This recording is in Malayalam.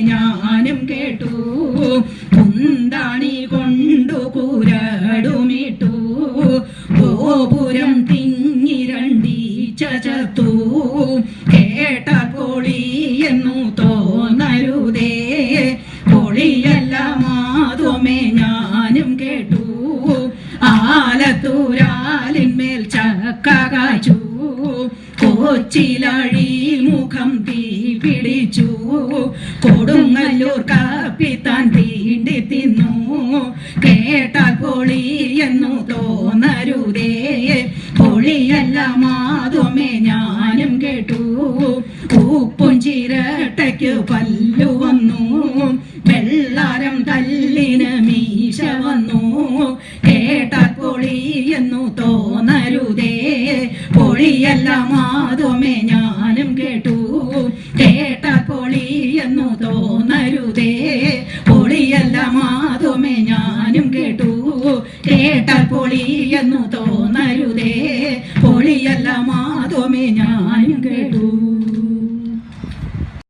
ഞാനും കേട്ടു. കുന്താണി കൊണ്ടു കുരടുമിട്ടു ഗോപുരം തിങ്ങിരണ്ടീച്ച ചത്തു. കേട്ട പൊളി എന്നു തോന്നരുതേ, പൊളിയല്ല മാധവമേ ഞാനും കേട്ടു. ആലത്തൂരാലിന്മേൽ ചക്ക കാച്ചു, കൊച്ചിലഴി മുഖം തീ പിടിച്ചു. കൊടുങ്ങല്ലൂർ കാപ്പിത്താൻ തീണ്ടി തിന്നു. കേട്ടാൽ പൊളി എന്നു തോന്നരുതേ, പൊളിയല്ല മാധവമേ ഞാനും കേട്ടു. ഉപ്പും ചിരട്ടയ്ക്ക് പല്ലു വന്നു, വെള്ളാരം കല്ലിന് മീശ വന്നു. കേട്ടാൽ പൊളി എന്നു തോന്നരുതേ, പൊളിയല്ല മാധവമേ ഞാനും കേട്ടു. കേട്ടാൽ പൊളി എന്നു തോന്നരുതേ, പൊളിയല്ല മാധവമേ ഞാനും കേട്ടു. കേട്ടാൽ പൊളി എന്നു തോന്നരുതേ, പൊളിയല്ല മാധവമേ ഞാനും